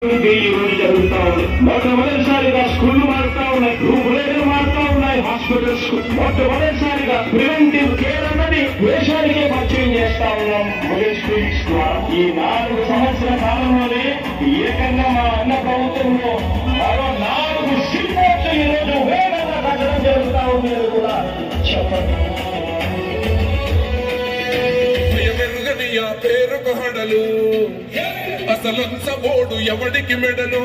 ఈ రోజు జరుగుతా ఉంది. మొట్టమొదటిసారిగా స్కూళ్లు మారుతా ఉన్నాయి, రూపురేఖలు మారుతా ఉన్నాయి. హాస్పిటల్స్ మొట్టమొదటిసారిగా ప్రివెంటివ్ కేర్ అన్నది దేశానికే పరిచయం చేస్తా ఉన్నాం. ఈ 4 సంవత్సరాల కాలంలోనే ఏకంగా మా అన్న ప్రభుత్వంలో మరో 4 సినిమాలు ఈ రోజు వేగంగా కట్టడం జరుగుతా ఉంది అని కూడా చెప్పండి. పేరుకు హడలు అసలంచబోడు ఎవడికి మెడలు.